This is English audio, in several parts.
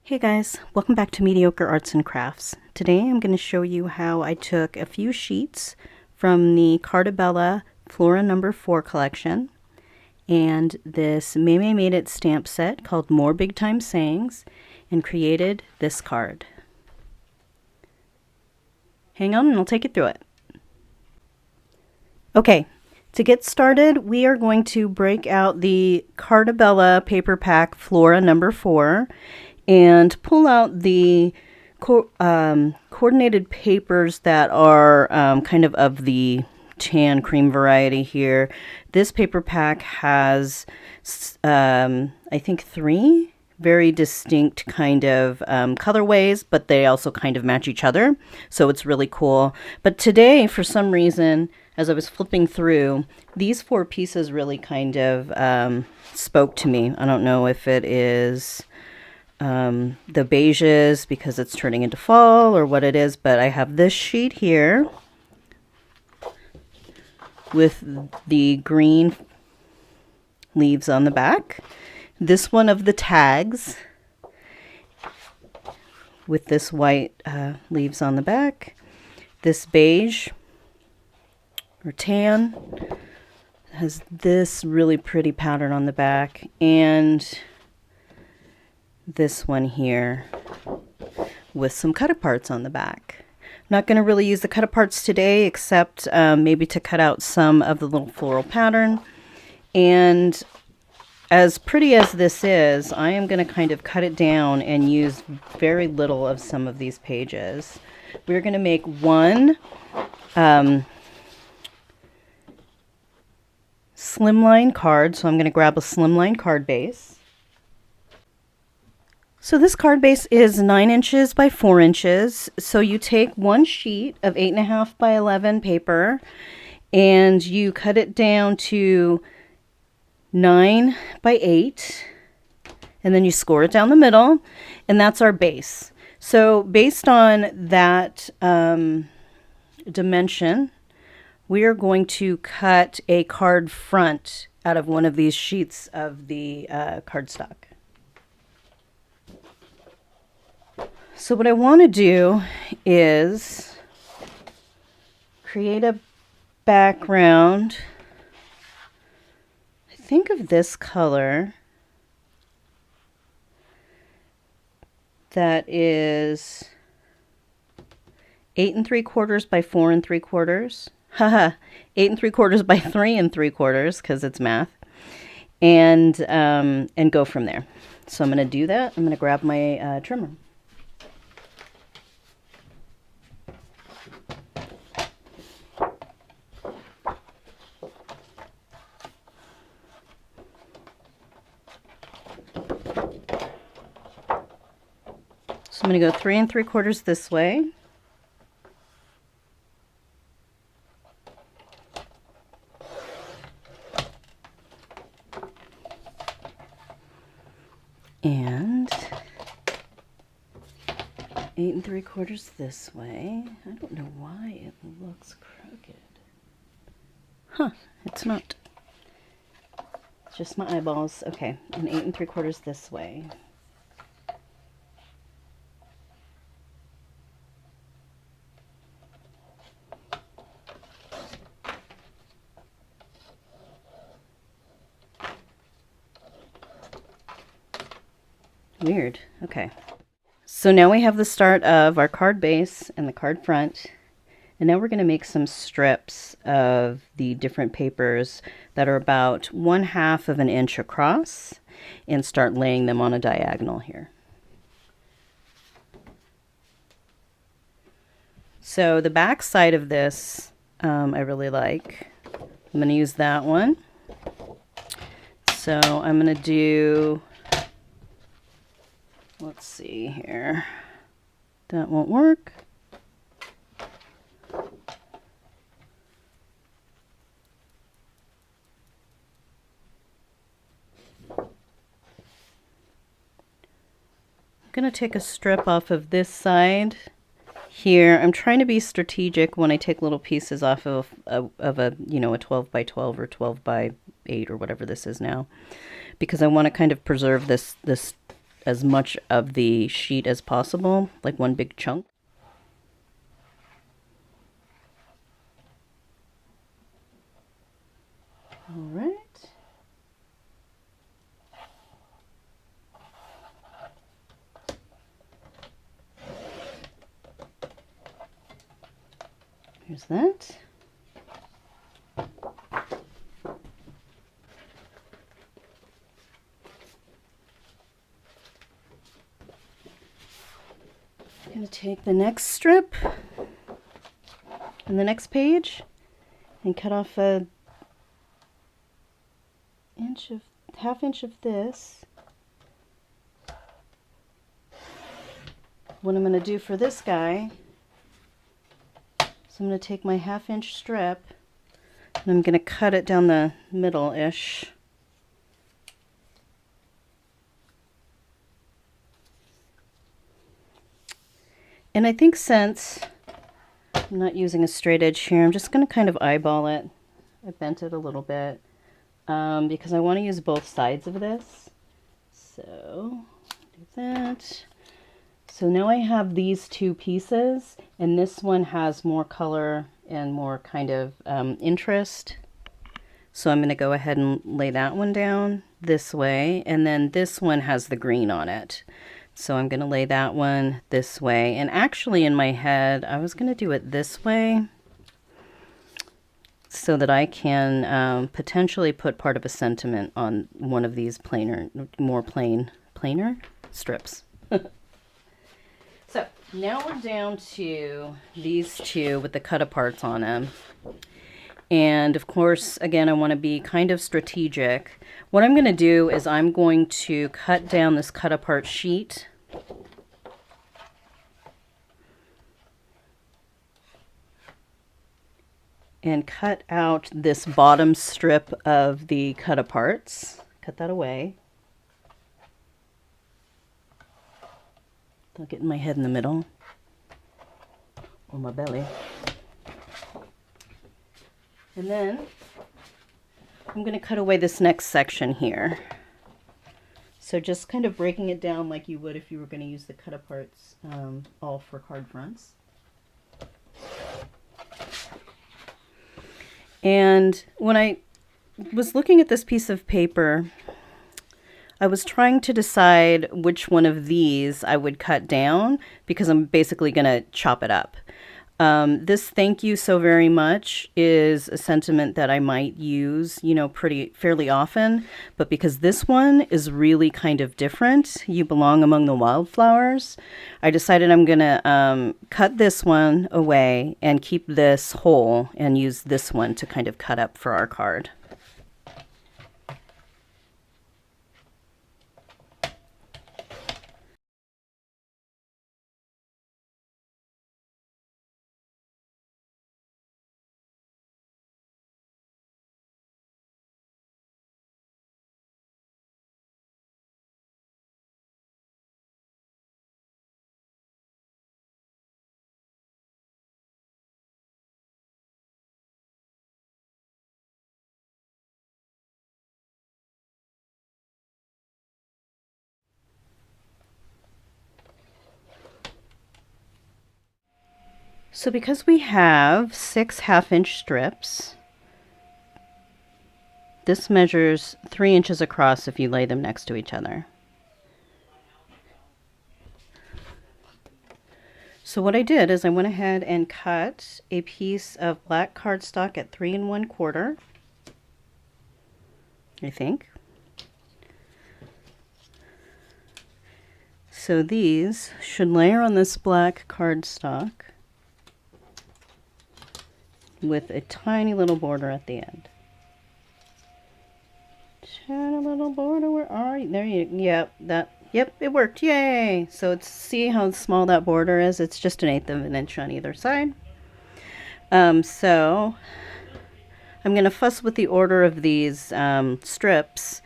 Hey guys, welcome back to Mediocre Arts and Crafts. Today I'm going to show you how I took a few sheets from the Cardabella Flora No. 4 collection and this Maymay Made It stamp set called More Big Time Sayings and created this card. Hang on and I'll take you through it. Okay, to get started we are going to break out the Cardabella Paper Pack Flora No. 4 and pull out the coordinated papers that are kind of the tan cream variety here. This paper pack has, I think, 3 very distinct kind of colorways, but they also kind of match each other. So it's really cool. But today, for some reason, as I was flipping through, these 4 pieces really kind of spoke to me. I don't know if it is the beiges because it's turning into fall or what it is, but I have this sheet here with the green leaves on the back, this one of the tags with this white leaves on the back, this beige or tan has this really pretty pattern on the back, and this one here with some cut-aparts on the back. I'm not going to really use the cut-aparts today except maybe to cut out some of the little floral pattern. And as pretty as this is, I am going to kind of cut it down and use very little of some of these pages. We're going to make one slimline card, so I'm going to grab a slimline card base. So this card base is 9 inches by 4 inches. So you take one sheet of 8.5 by 11 paper and you cut it down to 9 by 8, and then you score it down the middle, and that's our base. So based on that dimension, we are going to cut a card front out of one of these sheets of the cardstock. So what I want to do is create a background. I think of this color that is 8 3/4 by 4 3/4. Haha, 8 3/4 by 3 3/4 because it's math, and go from there. So I'm going to do that. I'm going to grab my trimmer. So I'm going to go 3 3/4 this way. And 8 3/4 this way. I don't know why it looks crooked. Huh, it's not. It's just my eyeballs. Okay, and 8 3/4 this way. Weird. Okay. So now we have the start of our card base and the card front. And now we're going to make some strips of the different papers that are about 1/2 of an inch across and start laying them on a diagonal here. So the back side of this I really like. I'm going to use that one. So I'm going to do, let's see here, that won't work. I'm going to take a strip off of this side here. I'm trying to be strategic when I take little pieces off of a you know, a 12 by 12 or 12 by 8 or whatever this is now, because I want to kind of preserve this as much of the sheet as possible, like one big chunk. All right. Here's that. I'm going to take the next strip and the next page and cut off a half inch of this. What I'm going to do for this guy, so I'm going to take my half-inch strip and I'm going to cut it down the middle-ish. And I think since I'm not using a straight edge here, I'm just going to kind of eyeball it. I bent it a little bit because I want to use both sides of this. So do that. So now I have these two pieces, and this one has more color and more kind of interest. So I'm going to go ahead and lay that one down this way, and then this one has the green on it. So I'm going to lay that one this way. And actually in my head, I was going to do it this way so that I can potentially put part of a sentiment on one of these plainer strips. So now we're down to these two with the cut-aparts on them. And of course, again, I want to be kind of strategic. What I'm going to do is I'm going to cut down this cut-apart sheet. And cut out this bottom strip of the cut-aparts. Cut that away. I'll get my head in the middle, or my belly. And then I'm going to cut away this next section here. So just kind of breaking it down like you would if you were going to use the cut-aparts all for card fronts. And when I was looking at this piece of paper, I was trying to decide which one of these I would cut down because I'm basically going to chop it up. This "thank you so very much" is a sentiment that I might use, fairly often, but because this one is really kind of different, "you belong among the wildflowers," I decided I'm going to cut this one away and keep this whole and use this one to kind of cut up for our card. So because we have 6 half-inch strips, this measures 3 inches across if you lay them next to each other. So what I did is I went ahead and cut a piece of black cardstock at 3 1/4, I think. So these should layer on this black cardstock with a tiny little border at the end. Tiny little border, where are you? There you, yep, it worked, yay! So see how small that border is? It's just 1/8 of an inch on either side. So I'm going to fuss with the order of these strips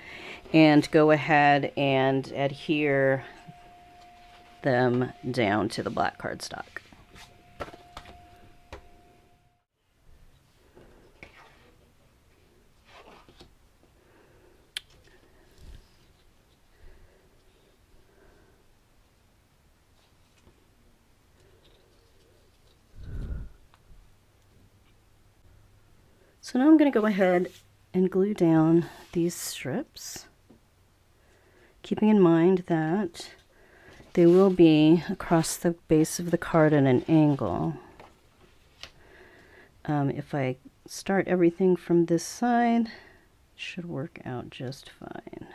and go ahead and adhere them down to the black cardstock. So now I'm going to go ahead and glue down these strips, keeping in mind that they will be across the base of the card at an angle. If I start everything from this side, it should work out just fine.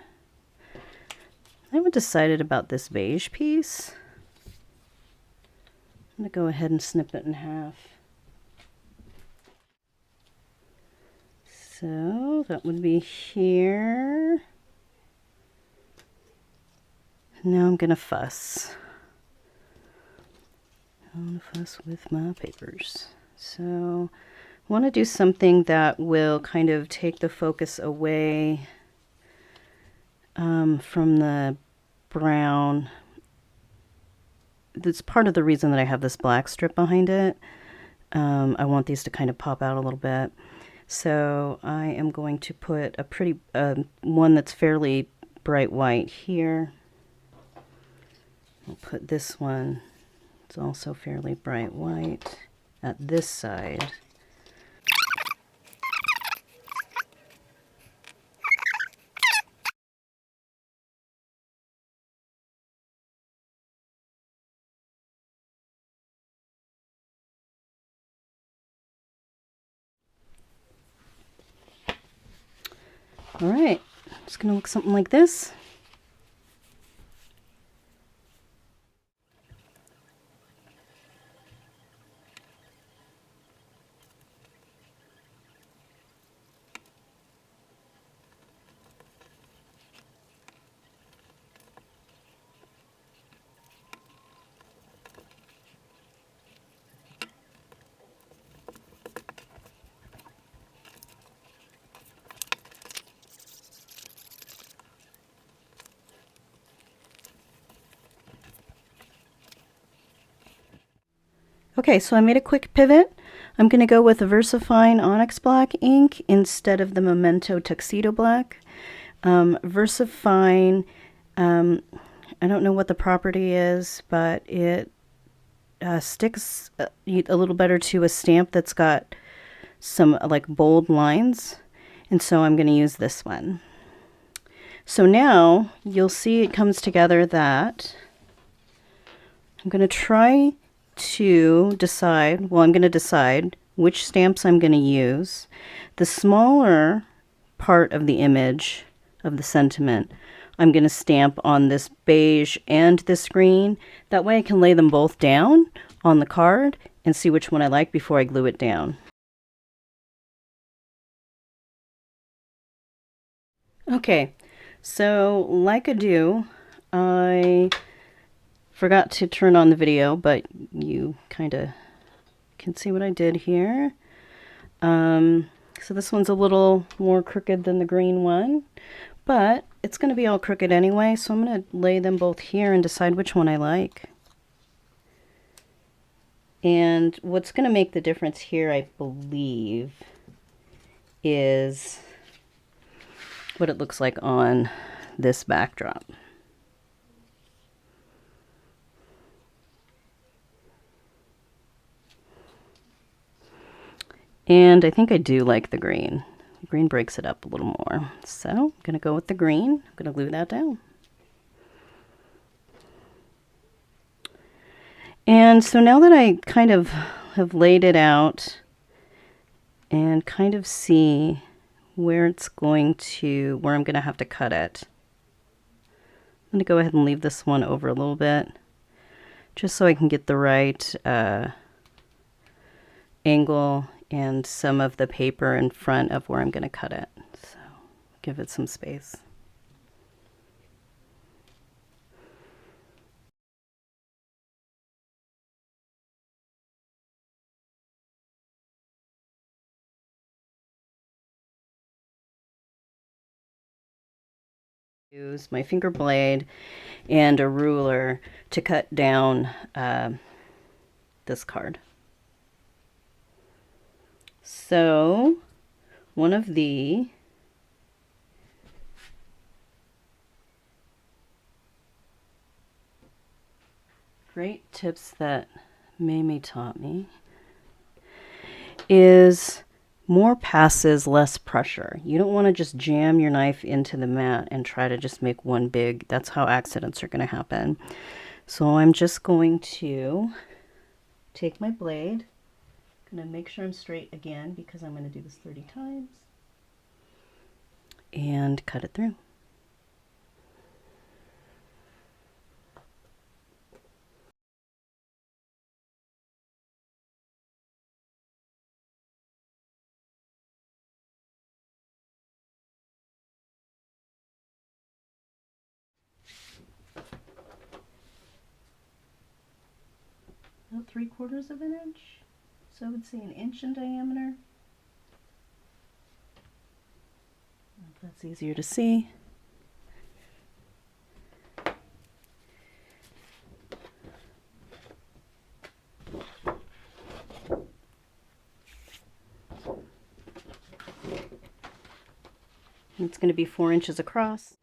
I haven't decided about this beige piece. I'm going to go ahead and snip it in half. So that would be here. Now I'm going to fuss. I'm going to fuss with my papers. So I want to do something that will kind of take the focus away from the brown. That's part of the reason that I have this black strip behind it. I want these to kind of pop out a little bit. So I am going to put a pretty one that's fairly bright white here. I'll put this one, it's also fairly bright white, at this side. All right, it's going to look something like this. Okay, so I made a quick pivot. I'm going to go with a VersaFine Onyx Black ink instead of the Memento Tuxedo Black. VersaFine, I don't know what the property is, but it sticks a little better to a stamp that's got some like bold lines, and so I'm going to use this one. So now you'll see it comes together that I'm going to try to decide, well, I'm going to decide which stamps I'm going to use. The smaller part of the image of the sentiment, I'm going to stamp on this beige and this green. That way I can lay them both down on the card and see which one I like before I glue it down. Okay, so like I do, I forgot to turn on the video, but you kind of can see what I did here. So this one's a little more crooked than the green one, but it's going to be all crooked anyway, so I'm going to lay them both here and decide which one I like. And what's going to make the difference here, I believe, is what it looks like on this backdrop. And I think I do like the green. The green breaks it up a little more. So I'm going to go with the green. I'm going to glue that down. And so now that I kind of have laid it out and kind of see where it's going to, where I'm going to have to cut it, I'm going to go ahead and leave this one over a little bit just so I can get the right angle and some of the paper in front of where I'm going to cut it. So give it some space. Use my finger blade and a ruler to cut down this card. So one of the great tips that Maymay taught me is More passes, less pressure. You don't want to just jam your knife into the mat and try to just make one big, that's how accidents are going to happen. So I'm just going to take my blade, I'm going to make sure I'm straight again because I'm going to do this 30 times, and cut it through. About 3/4 of an inch, so I would say an inch in diameter. If that's easier to see. It's going to be 4 inches across.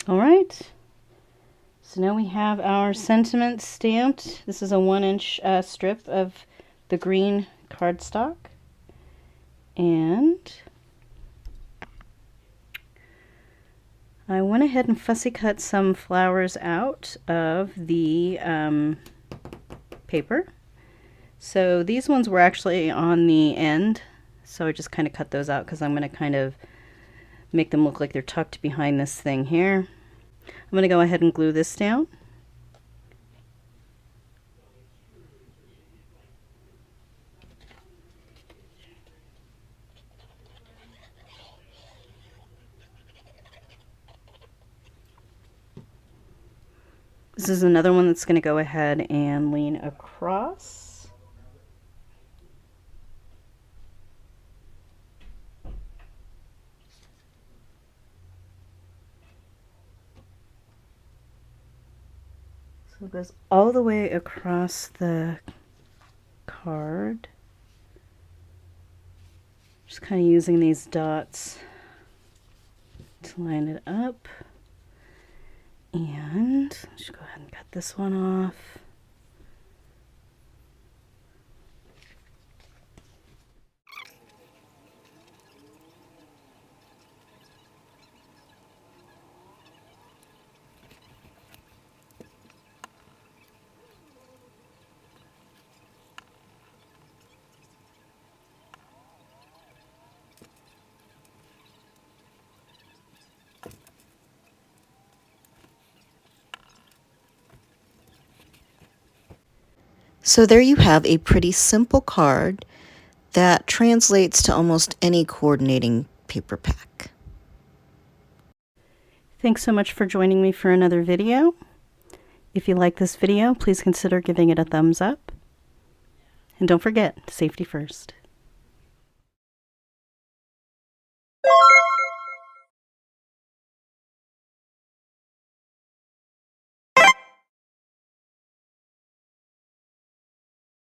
All right, so now we have our sentiment stamped. This is a 1-inch strip of the green cardstock, and I went ahead and fussy cut some flowers out of the paper. So these ones were actually on the end, so I just kind of cut those out because I'm going to kind of make them look like they're tucked behind this thing here. I'm going to go ahead and glue this down. This is another one that's going to go ahead and lean across. So it goes all the way across the card. Just kind of using these dots to line it up. And just go ahead and cut this one off. So there you have a pretty simple card that translates to almost any coordinating paper pack. Thanks so much for joining me for another video. If you like this video, please consider giving it a thumbs up. And don't forget, safety first.